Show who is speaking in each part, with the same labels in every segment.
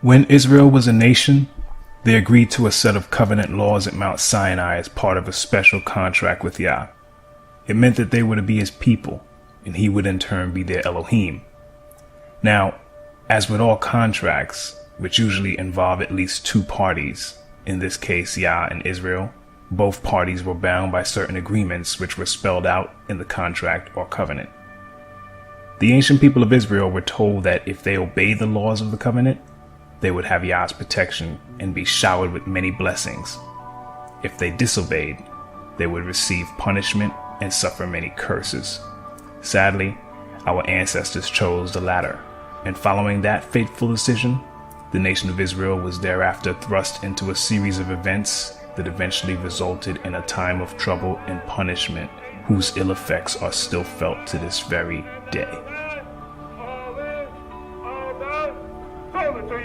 Speaker 1: When Israel was a nation, they agreed to a set of covenant laws at Mount Sinai as part of a special contract with Yah. It meant that they were to be his people, and he would in turn be their Elohim. Now, as with all contracts, which usually involve at least two parties, in this case Yah and Israel, both parties were bound by certain agreements which were spelled out in the contract or covenant. The ancient people of Israel were told that if they obeyed the laws of the covenant, they would have Yah's protection and be showered with many blessings. If they disobeyed, they would receive punishment and suffer many curses. Sadly, our ancestors chose the latter, and following that fateful decision, the nation of Israel was thereafter thrust into a series of events that eventually resulted in a time of trouble and punishment whose ill effects are still felt to this very day.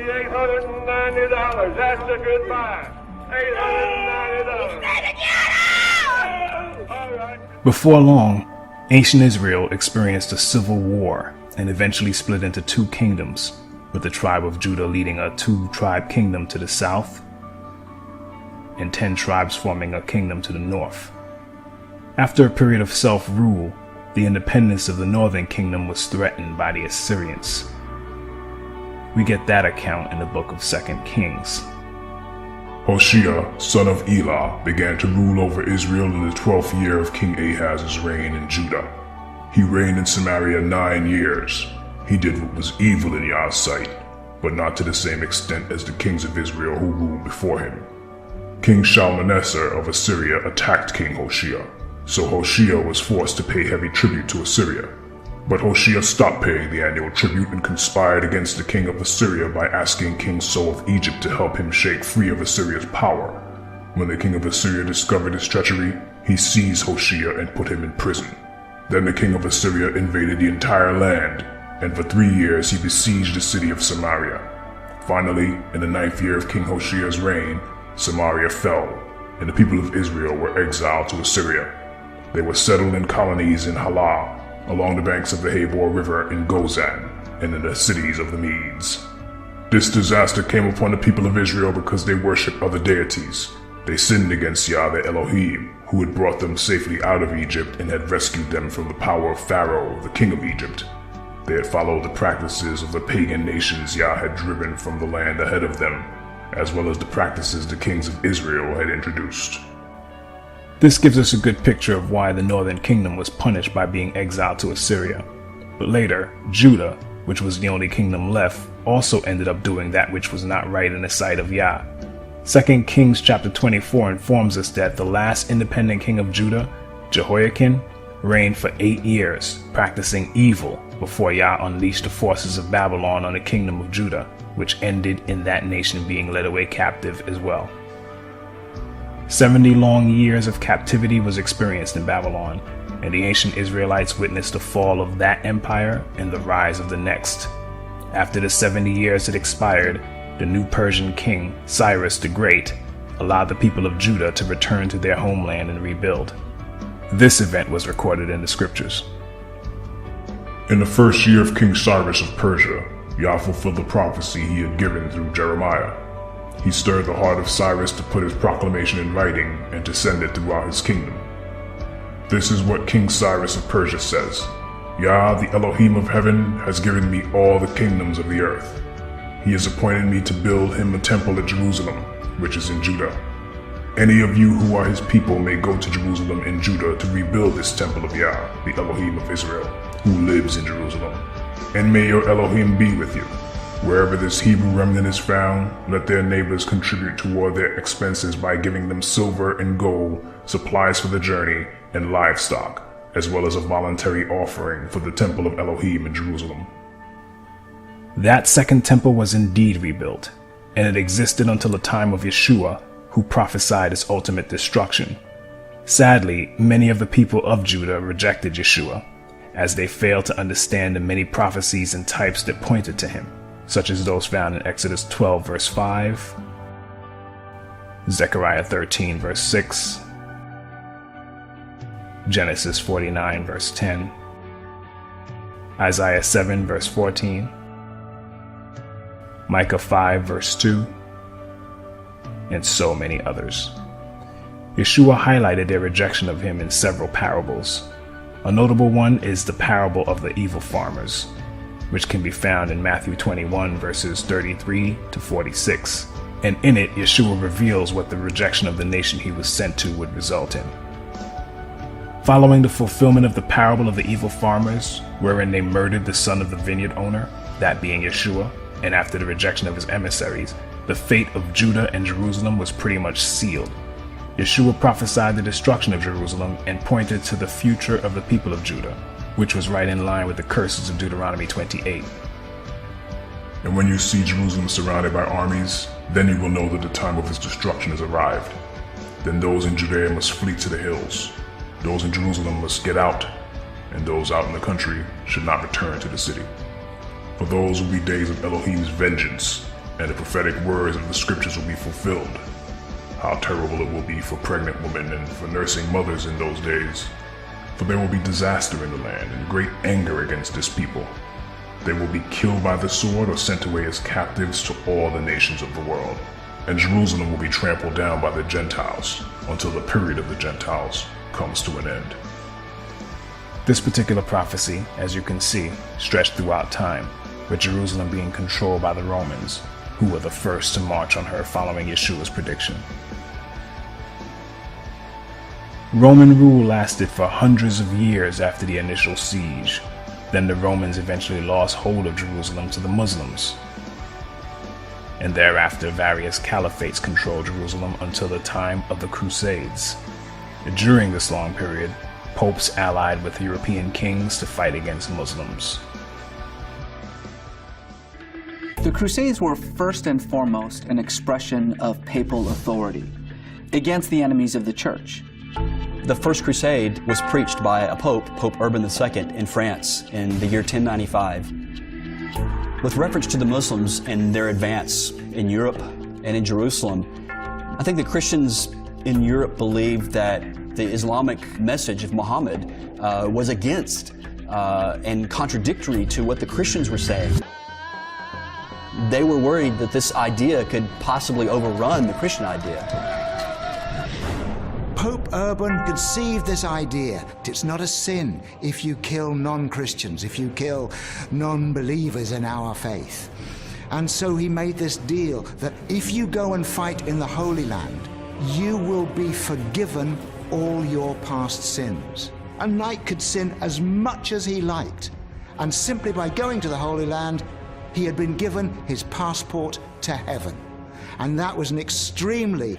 Speaker 2: $890. That's a good buy. $890. All right.
Speaker 1: Before long, ancient Israel experienced a civil war and eventually split into two kingdoms, with the tribe of Judah leading a two-tribe kingdom to the south and 10 tribes forming a kingdom to the north. After a period of self-rule, the independence of the northern kingdom was threatened by the Assyrians. We get that account in the book of 2 Kings.
Speaker 3: Hoshea, son of Elah, began to rule over Israel in the 12th year of King Ahaz's reign in Judah. He reigned in Samaria 9 years. He did what was evil in Yah's sight, but not to the same extent as the kings of Israel who ruled before him. King Shalmaneser of Assyria attacked King Hoshea, so Hoshea was forced to pay heavy tribute to Assyria. But Hoshea stopped paying the annual tribute and conspired against the king of Assyria by asking King So of Egypt to help him shake free of Assyria's power. When the king of Assyria discovered his treachery, he seized Hoshea and put him in prison. Then the king of Assyria invaded the entire land, and for 3 years he besieged the city of Samaria. Finally, in the 9th year of King Hoshea's reign, Samaria fell, and the people of Israel were exiled to Assyria. They were settled in colonies in Halah, along the banks of the Habor River in Gozan, and in the cities of the Medes. This disaster came upon the people of Israel because they worshipped other deities. They sinned against Yah their Elohim, who had brought them safely out of Egypt and had rescued them from the power of Pharaoh, the king of Egypt. They had followed the practices of the pagan nations Yah had driven from the land ahead of them, as well as the practices the kings of Israel had introduced.
Speaker 1: This gives us a good picture of why the northern kingdom was punished by being exiled to Assyria. But later, Judah, which was the only kingdom left, also ended up doing that which was not right in the sight of Yah. 2 Kings chapter 24 informs us that the last independent king of Judah, Jehoiakim, reigned for 8 years, practicing evil before Yah unleashed the forces of Babylon on the kingdom of Judah, which ended in that nation being led away captive as well. 70 long years of captivity was experienced in Babylon, and the ancient Israelites witnessed the fall of that empire and the rise of the next. After the 70 years had expired, the new Persian king, Cyrus the Great, allowed the people of Judah to return to their homeland and rebuild. This event was recorded in the scriptures.
Speaker 3: In the first year of King Cyrus of Persia, Yah fulfilled the prophecy he had given through Jeremiah. He stirred the heart of Cyrus to put his proclamation in writing and to send it throughout his kingdom. This is what King Cyrus of Persia says: Yah, the Elohim of heaven, has given me all the kingdoms of the earth. He has appointed me to build him a temple at Jerusalem, which is in Judah. Any of you who are his people may go to Jerusalem in Judah to rebuild this temple of Yah, the Elohim of Israel, who lives in Jerusalem. And may your Elohim be with you. Wherever this Hebrew remnant is found, let their neighbors contribute toward their expenses by giving them silver and gold, supplies for the journey, and livestock, as well as a voluntary offering for the temple of Elohim in Jerusalem.
Speaker 1: That second temple was indeed rebuilt, and it existed until the time of Yeshua, who prophesied its ultimate destruction. Sadly, many of the people of Judah rejected Yeshua, as they failed to understand the many prophecies and types that pointed to him, such as those found in Exodus 12 verse 5, Zechariah 13 verse 6, Genesis 49 verse 10, Isaiah 7 verse 14, Micah 5 verse 2, and so many others. Yeshua highlighted their rejection of him in several parables. A notable one is the parable of the evil farmers, which can be found in Matthew 21 verses 33 to 46. And in it, Yeshua reveals what the rejection of the nation he was sent to would result in. Following the fulfillment of the parable of the evil farmers, wherein they murdered the son of the vineyard owner, that being Yeshua, and after the rejection of his emissaries, the fate of Judah and Jerusalem was pretty much sealed. Yeshua prophesied the destruction of Jerusalem and pointed to the future of the people of Judah, which was right in line with the curses of Deuteronomy 28.
Speaker 3: And when you see Jerusalem surrounded by armies, then you will know that the time of its destruction has arrived. Then those in Judea must flee to the hills. Those in Jerusalem must get out, and those out in the country should not return to the city. For those will be days of Elohim's vengeance, and the prophetic words of the scriptures will be fulfilled. How terrible it will be for pregnant women and for nursing mothers in those days. For there will be disaster in the land and great anger against this people. They will be killed by the sword or sent away as captives to all the nations of the world. And Jerusalem will be trampled down by the Gentiles until the period of the Gentiles comes to an end.
Speaker 1: This particular prophecy, as you can see, stretched throughout time, with Jerusalem being controlled by the Romans, who were the first to march on her following Yeshua's prediction. Roman rule lasted for hundreds of years after the initial siege. Then the Romans eventually lost hold of Jerusalem to the Muslims. And thereafter various caliphates controlled Jerusalem until the time of the Crusades. During this long period, popes allied with European kings to fight against Muslims.
Speaker 4: The Crusades were first and foremost an expression of papal authority against the enemies of the Church.
Speaker 5: The First Crusade was preached by a pope, Pope Urban II, in France in the year 1095. With reference to the Muslims and their advance in Europe and in Jerusalem, I think the Christians in Europe believed that the Islamic message of Muhammad was against and contradictory to what the Christians were saying. They were worried that this idea could possibly overrun the Christian idea.
Speaker 6: Pope Urban conceived this idea. It's not a sin if you kill non-Christians, if you kill non-believers in our faith. And so he made this deal that if you go and fight in the Holy Land, you will be forgiven all your past sins. A knight could sin as much as he liked, and simply by going to the Holy Land, he had been given his passport to heaven. And that was an extremely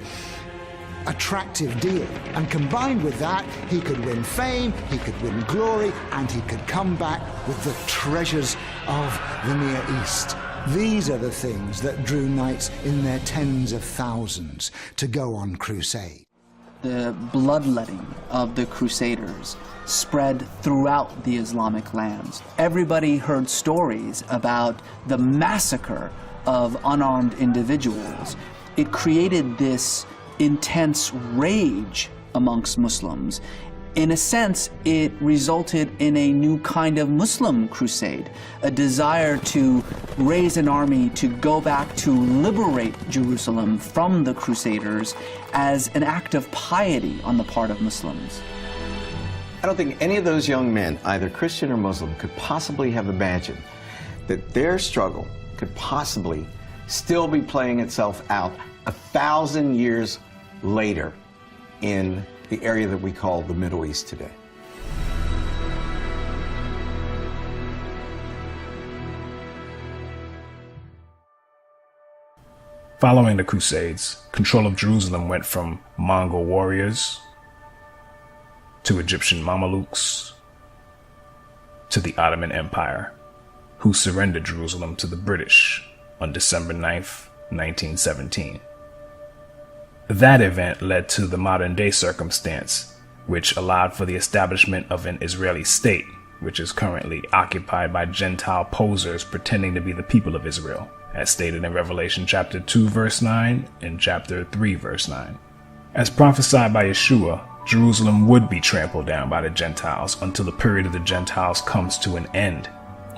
Speaker 6: attractive deal. And combined with that, he could win fame, he could win glory, and he could come back with the treasures of the Near East. These are the things that drew knights in their tens of thousands to go on crusade.
Speaker 4: The bloodletting of the Crusaders spread throughout the Islamic lands. Everybody heard stories about the massacre of unarmed individuals. It created this intense rage amongst Muslims. In a sense, it resulted in a new kind of Muslim crusade, a desire to raise an army to go back to liberate Jerusalem from the Crusaders as an act of piety on the part of Muslims.
Speaker 7: I don't think any of those young men, either Christian or Muslim, could possibly have imagined that their struggle could possibly still be playing itself out 1,000 years later in the area that we call the Middle East today.
Speaker 1: Following the Crusades, control of Jerusalem went from Mongol warriors to Egyptian Mamelukes to the Ottoman Empire, who surrendered Jerusalem to the British on December 9th, 1917. That event led to the modern-day circumstance, which allowed for the establishment of an Israeli state, which is currently occupied by Gentile posers pretending to be the people of Israel, as stated in Revelation chapter 2 verse 9 and chapter 3 verse 9. As prophesied by Yeshua, Jerusalem would be trampled down by the Gentiles until the period of the Gentiles comes to an end.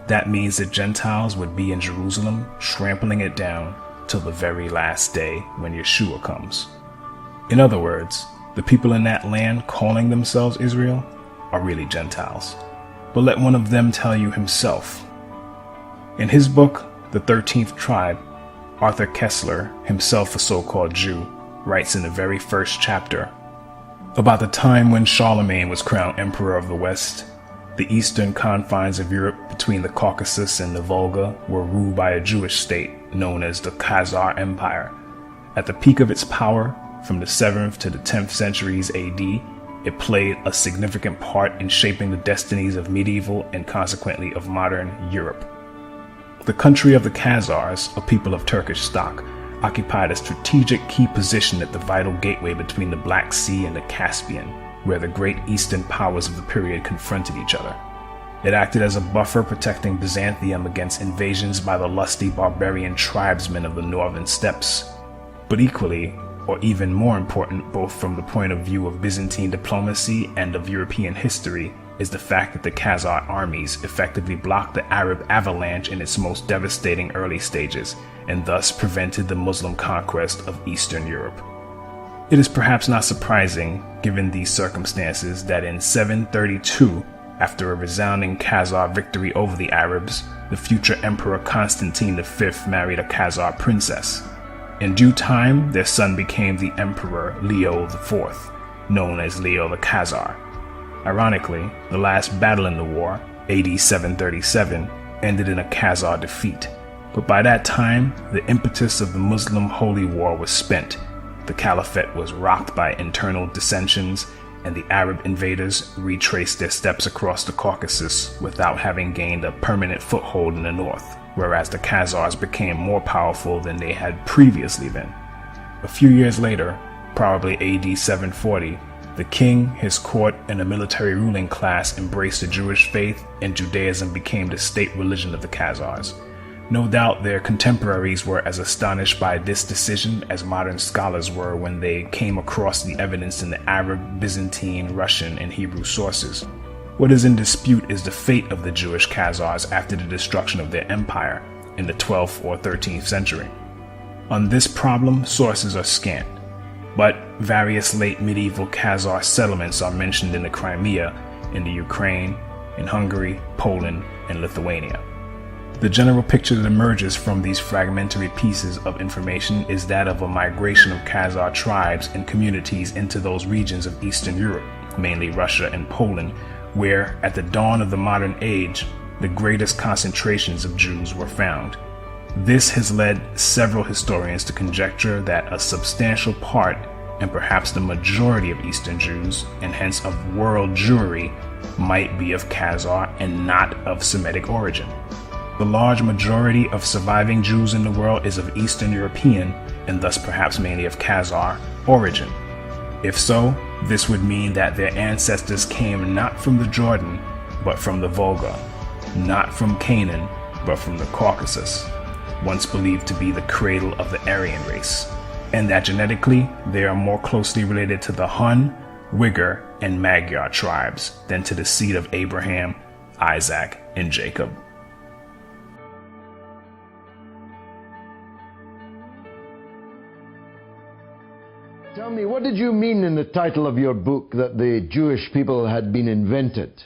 Speaker 1: that means that Gentiles would be in Jerusalem, trampling it down till the very last day when Yeshua comes. In other words, the people in that land calling themselves Israel are really Gentiles. But let one of them tell you himself. In his book, The 13th Tribe, Arthur Koestler, himself a so-called Jew, writes in the very first chapter, about the time when Charlemagne was crowned Emperor of the West, the eastern confines of Europe between the Caucasus and the Volga were ruled by a Jewish state known as the Khazar Empire. At the peak of its power, from the 7th to the 10th centuries AD, it played a significant part in shaping the destinies of medieval and consequently of modern Europe. The country of the Khazars, a people of Turkish stock, occupied a strategic key position at the vital gateway between the Black Sea and the Caspian, where the great eastern powers of the period confronted each other. It acted as a buffer protecting Byzantium against invasions by the lusty barbarian tribesmen of the northern steppes. But equally, or even more important both from the point of view of Byzantine diplomacy and of European history, is the fact that the Khazar armies effectively blocked the Arab avalanche in its most devastating early stages, and thus prevented the Muslim conquest of Eastern Europe. It is perhaps not surprising, given these circumstances, that in 732, after a resounding Khazar victory over the Arabs, the future Emperor Constantine V married a Khazar princess. In due time, their son became the Emperor Leo IV, known as Leo the Khazar. Ironically, the last battle in the war, AD 737, ended in a Khazar defeat. But by that time, the impetus of the Muslim Holy War was spent. The Caliphate was rocked by internal dissensions, and the Arab invaders retraced their steps across the Caucasus without having gained a permanent foothold in the north, whereas the Khazars became more powerful than they had previously been. A few years later, probably AD 740, the king, his court, and a military ruling class embraced the Jewish faith, and Judaism became the state religion of the Khazars. No doubt their contemporaries were as astonished by this decision as modern scholars were when they came across the evidence in the Arab, Byzantine, Russian, and Hebrew sources. What is in dispute is the fate of the Jewish Khazars after the destruction of their empire in the 12th or 13th century. On this problem, sources are scant, but various late medieval Khazar settlements are mentioned in the Crimea, in the Ukraine, in Hungary, Poland, and Lithuania. The general picture that emerges from these fragmentary pieces of information is that of a migration of Khazar tribes and communities into those regions of Eastern Europe, mainly Russia and Poland, where, at the dawn of the modern age, the greatest concentrations of Jews were found. This has led several historians to conjecture that a substantial part, and perhaps the majority of Eastern Jews, and hence of world Jewry, might be of Khazar and not of Semitic origin. The large majority of surviving Jews in the world is of Eastern European, and thus perhaps mainly of Khazar origin. If so, this would mean that their ancestors came not from the Jordan, but from the Volga, not from Canaan, but from the Caucasus, once believed to be the cradle of the Aryan race, and that genetically they are more closely related to the Hun, Uyghur, and Magyar tribes than to the seed of Abraham, Isaac, and Jacob.
Speaker 8: Tell me, what did you mean in the title of your book that the Jewish people had been invented?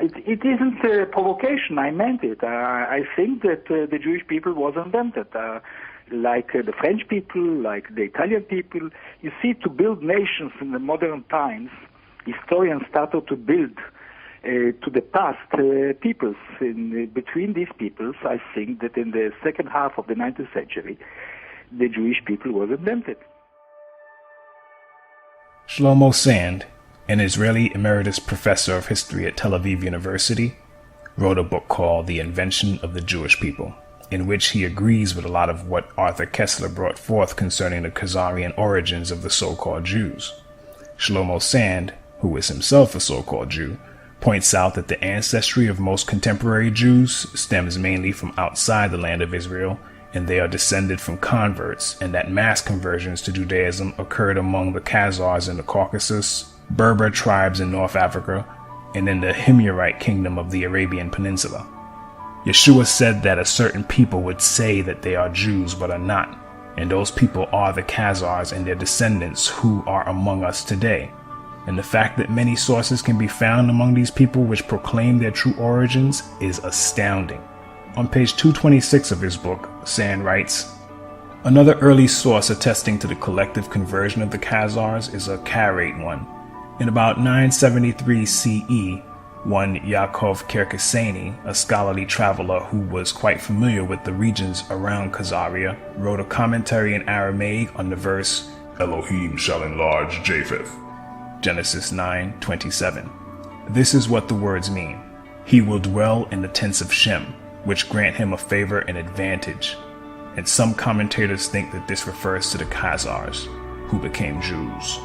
Speaker 9: It isn't a provocation. I meant it. I think that the Jewish people was invented. Like the French people, like the Italian people. You see, to build nations in the modern times, historians started to build to the past peoples. Between these peoples, I think that in the second half of the 19th century, the Jewish people was invented.
Speaker 1: Shlomo Sand, an Israeli emeritus professor of history at Tel Aviv University, wrote a book called The Invention of the Jewish People, in which he agrees with a lot of what Arthur Koestler brought forth concerning the Khazarian origins of the so-called Jews. Shlomo Sand, who is himself a so-called Jew, points out that the ancestry of most contemporary Jews stems mainly from outside the land of Israel, and they are descended from converts, and that mass conversions to Judaism occurred among the Khazars in the Caucasus, Berber tribes in North Africa, and in the Himyarite kingdom of the Arabian Peninsula. Yeshua said that a certain people would say that they are Jews but are not, and those people are the Khazars and their descendants who are among us today. And the fact that many sources can be found among these people which proclaim their true origins is astounding. On page 226 of his book, Sand writes, another early source attesting to the collective conversion of the Khazars is a Karaite one. In about 973 CE, one Yaakov Kerkasani, a scholarly traveler who was quite familiar with the regions around Khazaria, wrote a commentary in Aramaic on the verse,
Speaker 3: Elohim shall enlarge Japheth.
Speaker 1: Genesis 9:27. This is what the words mean. He will dwell in the tents of Shem, which grant him a favor and advantage. And some commentators think that this refers to the Khazars, who became Jews.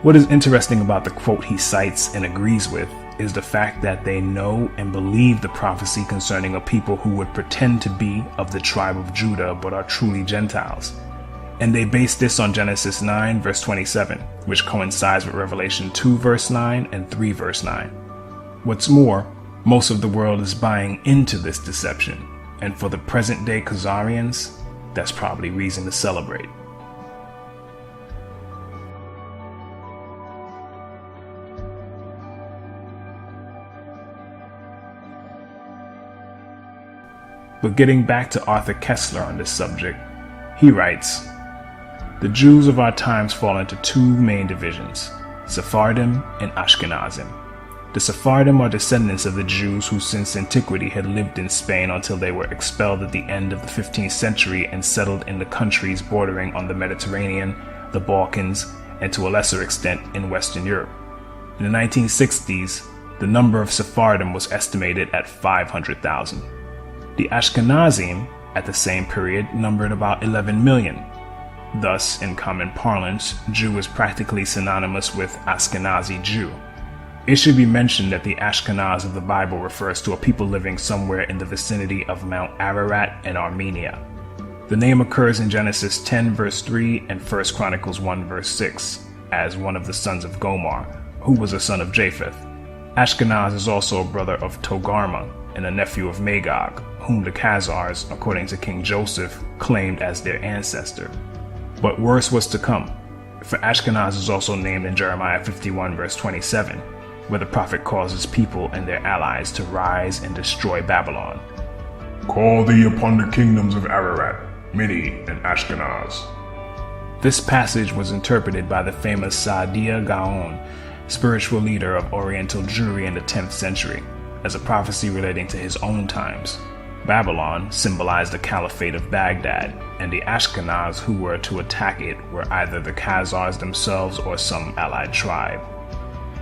Speaker 1: What is interesting about the quote he cites and agrees with is the fact that they know and believe the prophecy concerning a people who would pretend to be of the tribe of Judah but are truly Gentiles. And they base this on Genesis 9 verse 27, which coincides with Revelation 2 verse 9 and 3 verse 9. What's more, most of the world is buying into this deception, and for the present day Khazarians, that's probably reason to celebrate. But getting back to Arthur Koestler on this subject, he writes, the Jews of our times fall into two main divisions, Sephardim and Ashkenazim. The Sephardim are descendants of the Jews who since antiquity had lived in Spain until they were expelled at the end of the 15th century and settled in the countries bordering on the Mediterranean, the Balkans, and to a lesser extent in Western Europe. In the 1960s, the number of Sephardim was estimated at 500,000. The Ashkenazim, at the same period, numbered about 11 million. Thus, in common parlance, Jew is practically synonymous with Ashkenazi Jew. It should be mentioned that the Ashkenaz of the Bible refers to a people living somewhere in the vicinity of Mount Ararat and Armenia. The name occurs in Genesis 10 verse 3 and 1 Chronicles 1 verse 6 as one of the sons of Gomer, who was a son of Japheth. Ashkenaz is also a brother of Togarmah and a nephew of Magog, whom the Khazars, according to King Joseph, claimed as their ancestor. But worse was to come, for Ashkenaz is also named in Jeremiah 51 verse 27, where the prophet calls his people and their allies to rise and destroy Babylon.
Speaker 3: Call thee upon the kingdoms of Ararat, Mini, and Ashkenaz.
Speaker 1: This passage was interpreted by the famous Saadia Gaon, spiritual leader of Oriental Jewry in the 10th century, as a prophecy relating to his own times. Babylon symbolized the Caliphate of Baghdad, and the Ashkenaz who were to attack it were either the Khazars themselves or some allied tribe.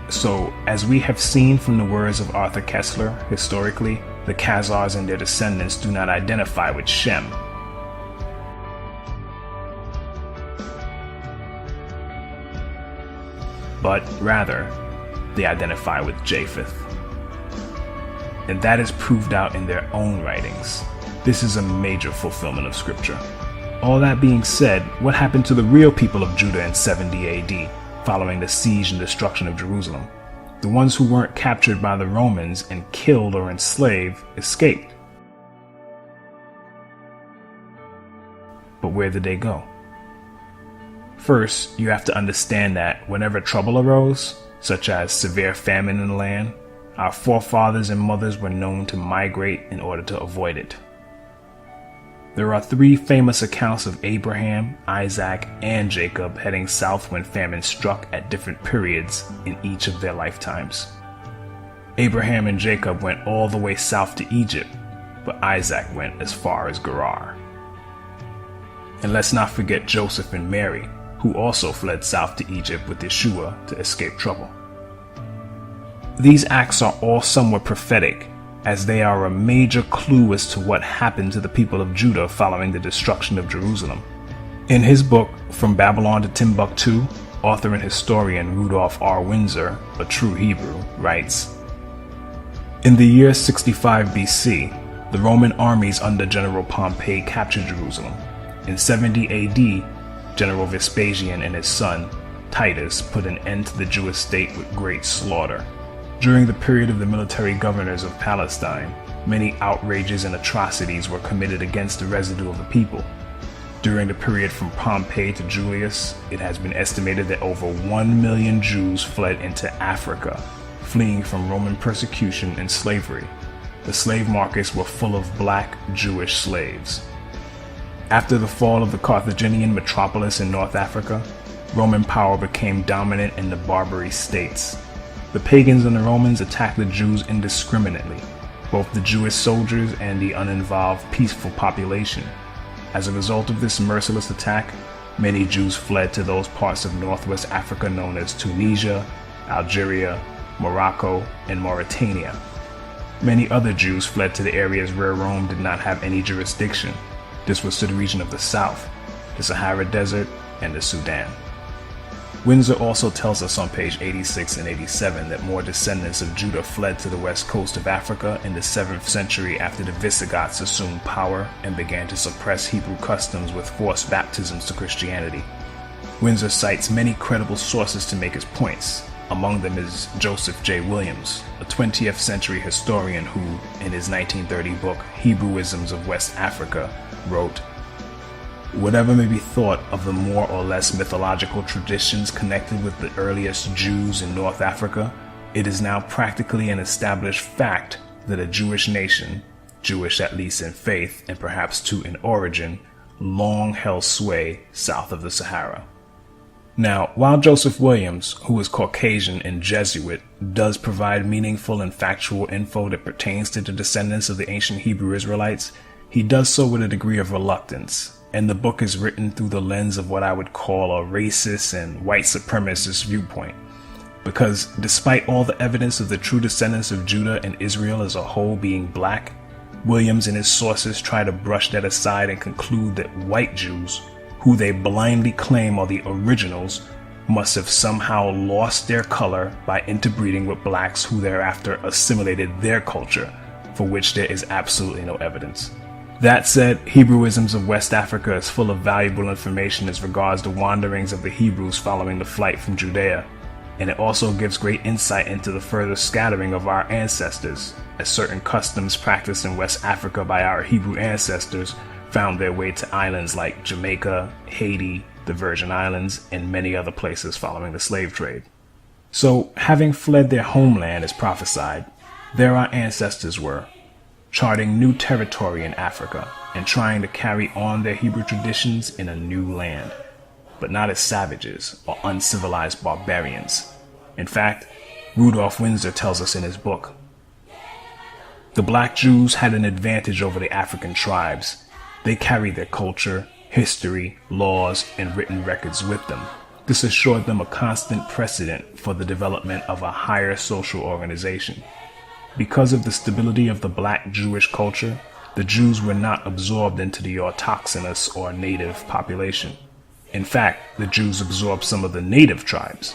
Speaker 1: So, as we have seen from the words of Arthur Koestler, historically, the Khazars and their descendants do not identify with Shem. But rather, they identify with Japheth. And that is proved out in their own writings. This is a major fulfillment of scripture. All that being said, what happened to the real people of Judah in 70 AD, following the siege and destruction of Jerusalem? The ones who weren't captured by the Romans and killed or enslaved escaped. But where did they go? First, you have to understand that whenever trouble arose, such as severe famine in the land, our forefathers and mothers were known to migrate in order to avoid it. There are three famous accounts of Abraham, Isaac, and Jacob heading south when famine struck at different periods in each of their lifetimes. Abraham and Jacob went all the way south to Egypt, but Isaac went as far as Gerar. And let's not forget Joseph and Mary, who also fled south to Egypt with Yeshua to escape trouble. These acts are all somewhat prophetic, as they are a major clue as to what happened to the people of Judah following the destruction of Jerusalem. In his book, From Babylon to Timbuktu, author and historian Rudolph R. Windsor, a true Hebrew, writes, in the year 65 BC, the Roman armies under General Pompey captured Jerusalem. In 70 AD, General Vespasian and his son, Titus, put an end to the Jewish state with great slaughter. During the period of the military governors of Palestine, many outrages and atrocities were committed against the residue of the people. During the period from Pompey to Julius, it has been estimated that over 1 million Jews fled into Africa, fleeing from Roman persecution and slavery. The slave markets were full of black Jewish slaves. After the fall of the Carthaginian metropolis in North Africa, Roman power became dominant in the Barbary states. The pagans and the Romans attacked the Jews indiscriminately, both the Jewish soldiers and the uninvolved peaceful population. As a result of this merciless attack, many Jews fled to those parts of Northwest Africa known as Tunisia, Algeria, Morocco, and Mauritania. Many other Jews fled to the areas where Rome did not have any jurisdiction. This was to the region of the south, the Sahara Desert, and the Sudan. Windsor also tells us on page 86 and 87 that more descendants of Judah fled to the west coast of Africa in the 7th century after the Visigoths assumed power and began to suppress Hebrew customs with forced baptisms to Christianity. Windsor cites many credible sources to make his points. Among them is Joseph J. Williams, a 20th century historian who, in his 1930 book Hebrewisms of West Africa, wrote, "Whatever may be thought of the more or less mythological traditions connected with the earliest Jews in North Africa, it is now practically an established fact that a Jewish nation, Jewish at least in faith and perhaps too in origin, long held sway south of the Sahara." Now, while Joseph Williams, who is Caucasian and Jesuit, does provide meaningful and factual info that pertains to the descendants of the ancient Hebrew Israelites, he does so with a degree of reluctance, and the book is written through the lens of what I would call a racist and white supremacist viewpoint. Because despite all the evidence of the true descendants of Judah and Israel as a whole being black, Williams and his sources try to brush that aside and conclude that white Jews, who they blindly claim are the originals, must have somehow lost their color by interbreeding with blacks who thereafter assimilated their culture, for which there is absolutely no evidence. That said, Hebrewisms of West Africa is full of valuable information as regards the wanderings of the Hebrews following the flight from Judea, and it also gives great insight into the further scattering of our ancestors, as certain customs practiced in West Africa by our Hebrew ancestors found their way to islands like Jamaica, Haiti, the Virgin Islands, and many other places following the slave trade. So, having fled their homeland as prophesied, there our ancestors were, charting new territory in Africa and trying to carry on their Hebrew traditions in a new land, but not as savages or uncivilized barbarians. In fact, Rudolf Windsor tells us in his book, "The black Jews had an advantage over the African tribes. They carried their culture, history, laws, and written records with them. This assured them a constant precedent for the development of a higher social organization. Because of the stability of the black Jewish culture, the Jews were not absorbed into the autochthonous or native population. In fact, the Jews absorbed some of the native tribes.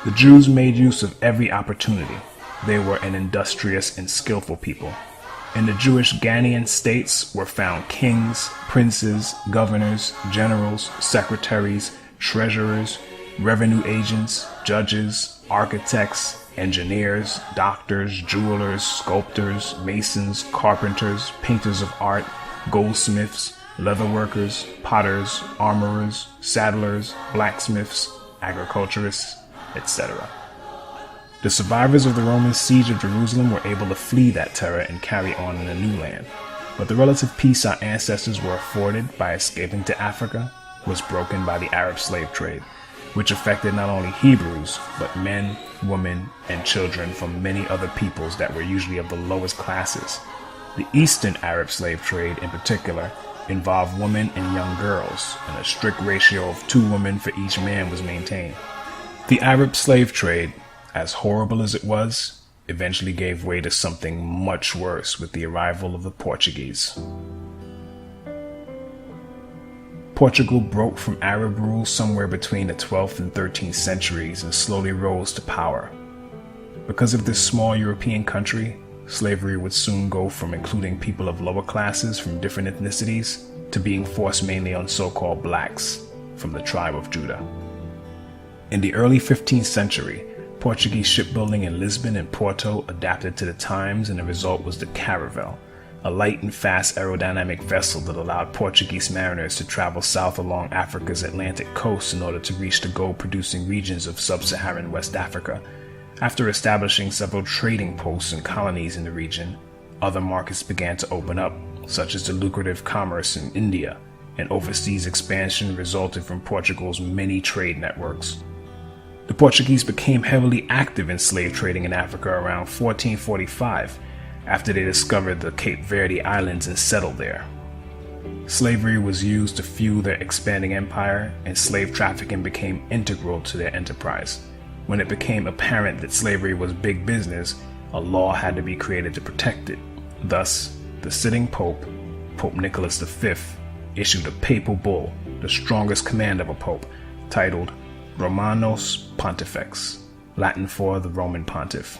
Speaker 1: The Jews made use of every opportunity. They were an industrious and skillful people. In the Jewish Ghanaian states were found kings, princes, governors, generals, secretaries, treasurers, revenue agents, judges, architects, engineers, doctors, jewelers, sculptors, masons, carpenters, painters of art, goldsmiths, leatherworkers, potters, armorers, saddlers, blacksmiths, agriculturists, etc. The survivors of the Roman siege of Jerusalem were able to flee that terror and carry on in a new land. But the relative peace our ancestors were afforded by escaping to Africa was broken by the Arab slave trade, which affected not only Hebrews, but men, women, and children from many other peoples that were usually of the lowest classes. The Eastern Arab slave trade, in particular, involved women and young girls, and a strict ratio of 2 women for each man was maintained. The Arab slave trade, as horrible as it was, eventually gave way to something much worse with the arrival of the Portuguese. Portugal broke from Arab rule somewhere between the 12th and 13th centuries and slowly rose to power. Because of this small European country, slavery would soon go from including people of lower classes from different ethnicities to being forced mainly on so-called blacks from the tribe of Judah. In the early 15th century, Portuguese shipbuilding in Lisbon and Porto adapted to the times, and the result was the caravel, a light and fast aerodynamic vessel that allowed Portuguese mariners to travel south along Africa's Atlantic coast in order to reach the gold-producing regions of sub-Saharan West Africa. After establishing several trading posts and colonies in the region, other markets began to open up, such as the lucrative commerce in India, and overseas expansion resulted from Portugal's many trade networks. The Portuguese became heavily active in slave trading in Africa around 1445, after they discovered the Cape Verde Islands and settled there. Slavery was used to fuel their expanding empire, and slave trafficking became integral to their enterprise. When it became apparent that slavery was big business, a law had to be created to protect it. Thus, the sitting Pope, Pope Nicholas V, issued a papal bull, the strongest command of a pope, titled Romanos Pontifex, Latin for the Roman Pontiff.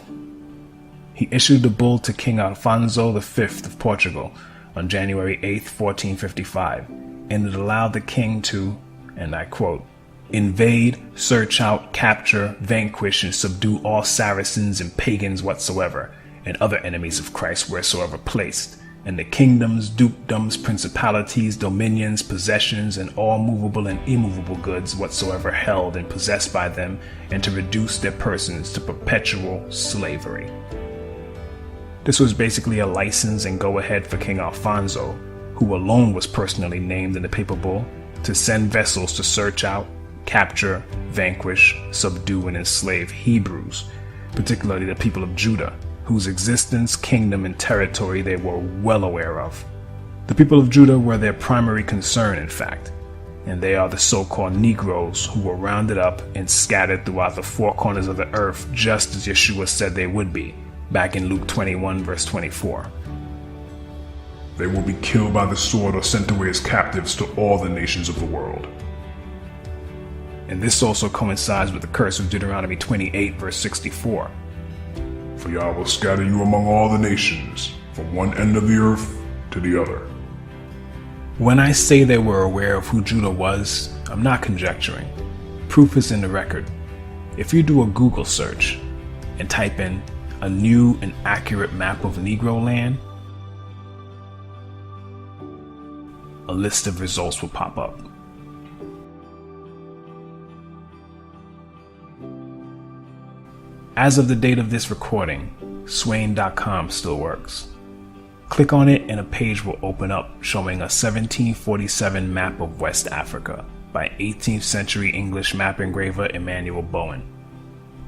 Speaker 1: He issued the bull to King Alfonso V of Portugal on January 8, 1455, and it allowed the king to, and I quote, invade, search out, capture, vanquish, and subdue all Saracens and pagans whatsoever, and other enemies of Christ wheresoever placed, and the kingdoms, dukedoms, principalities, dominions, possessions, and all movable and immovable goods whatsoever held and possessed by them, and to reduce their persons to perpetual slavery. This was basically a license and go-ahead for King Alfonso, who alone was personally named in the papal bull, to send vessels to search out, capture, vanquish, subdue, and enslave Hebrews, particularly the people of Judah, whose existence, kingdom, and territory they were well aware of. The people of Judah were their primary concern, in fact, and they are the so-called Negroes who were rounded up and scattered throughout the four corners of the earth, just as Yeshua said they would be, back in Luke 21, verse 24.
Speaker 3: They will be killed by the sword or sent away as captives to all the nations of the world.
Speaker 1: And this also coincides with the curse of Deuteronomy 28, verse 64.
Speaker 3: For Yah will scatter you among all the nations, from one end of the earth to the other.
Speaker 1: When I say they were aware of who Judah was, I'm not conjecturing. Proof is in the record. If you do a Google search and type in a new and accurate map of Negro land, a list of results will pop up. As of the date of this recording, Swain.com still works. Click on it and a page will open up showing a 1747 map of West Africa by 18th century English map engraver Emmanuel Bowen.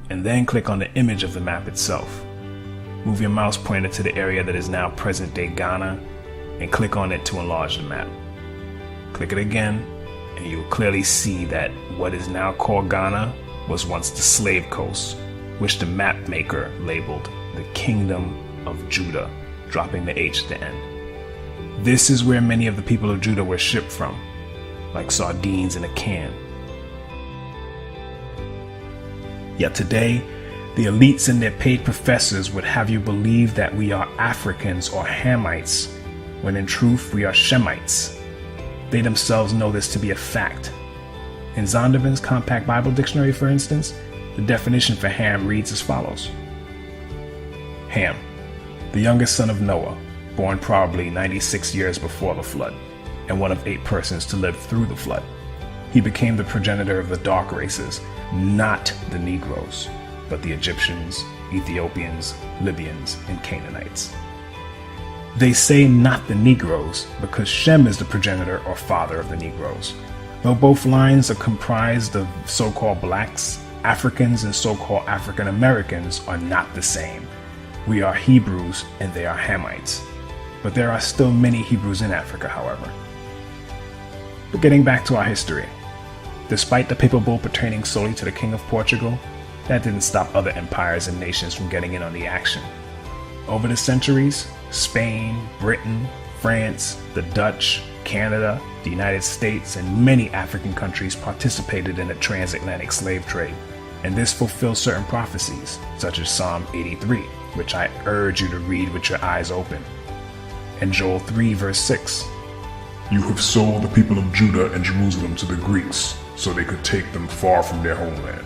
Speaker 1: And then click on the image of the map itself. Move your mouse pointer to the area that is now present-day Ghana and click on it to enlarge the map. Click it again and you'll clearly see that what is now called Ghana was once the Slave Coast, which the map maker labeled the Kingdom of Judah, dropping the H at the end. This is where many of the people of Judah were shipped from, like sardines in a can. Yet today, the elites and their paid professors would have you believe that we are Africans or Hamites, when in truth we are Shemites. They themselves know this to be a fact. In Zondervan's Compact Bible Dictionary, for instance, the definition for Ham reads as follows. Ham, the youngest son of Noah, born probably 96 years before the flood, and one of 8 persons to live through the flood. He became the progenitor of the dark races, not the Negroes, but the Egyptians, Ethiopians, Libyans, and Canaanites. They say not the Negroes because Shem is the progenitor or father of the Negroes. Though both lines are comprised of so-called blacks, Africans and so-called African Americans are not the same. We are Hebrews and they are Hamites. But there are still many Hebrews in Africa, however. But getting back to our history, despite the papal bull pertaining solely to the King of Portugal, that didn't stop other empires and nations from getting in on the action. Over the centuries, Spain, Britain, France, the Dutch, Canada, the United States, and many African countries participated in the transatlantic slave trade, and this fulfills certain prophecies, such as Psalm 83, which I urge you to read with your eyes open, and Joel 3 verse 6.
Speaker 3: You have sold the people of Judah and Jerusalem to the Greeks, so they could take them far from their homeland.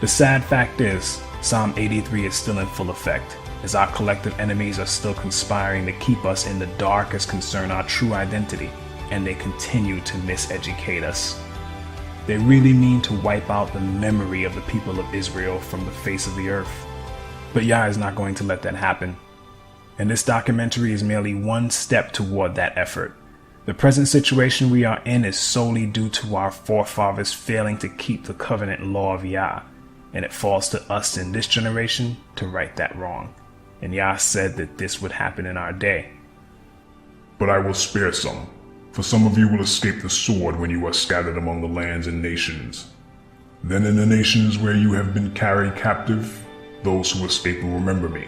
Speaker 1: The sad fact is, Psalm 83 is still in full effect, as our collective enemies are still conspiring to keep us in the dark as concern our true identity, and they continue to miseducate us. They really mean to wipe out the memory of the people of Israel from the face of the earth. But Yah is not going to let that happen. And this documentary is merely one step toward that effort. The present situation we are in is solely due to our forefathers failing to keep the covenant law of Yah, and it falls to us in this generation to right that wrong. And Yah said that this would happen in our day.
Speaker 3: But I will spare some, for some of you will escape the sword when you are scattered among the lands and nations. Then in the nations where you have been carried captive, those who escape will remember me,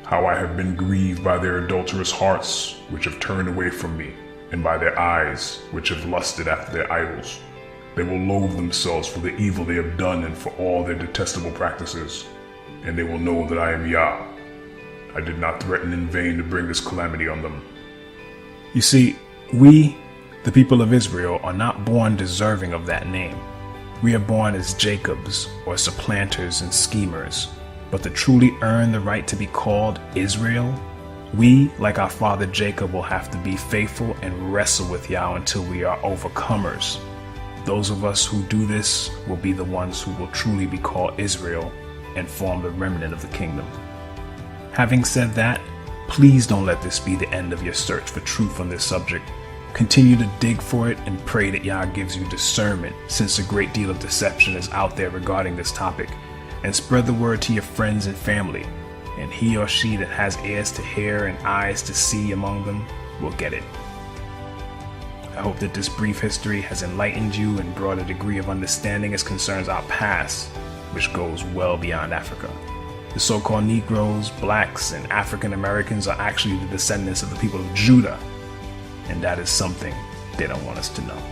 Speaker 3: how I have been grieved by their adulterous hearts, which have turned away from me, and by their eyes, which have lusted after their idols. They will loathe themselves for the evil they have done and for all their detestable practices, and they will know that I am Yah. I did not threaten in vain to bring this calamity on them.
Speaker 1: You see, we, the people of Israel, are not born deserving of that name. We are born as Jacobs, or supplanters and schemers. But to truly earn the right to be called Israel, we, like our father Jacob, will have to be faithful and wrestle with Yah until we are overcomers. Those of us who do this will be the ones who will truly be called Israel and form the remnant of the kingdom. Having said that, please don't let this be the end of your search for truth on this subject. Continue to dig for it and pray that Yah gives you discernment, since a great deal of deception is out there regarding this topic. And spread the word to your friends and family, and he or she that has ears to hear and eyes to see among them will get it. I hope that this brief history has enlightened you and brought a degree of understanding as concerns our past, which goes well beyond Africa. The so-called Negroes, blacks, and African Americans are actually the descendants of the people of Judah, and that is something they don't want us to know.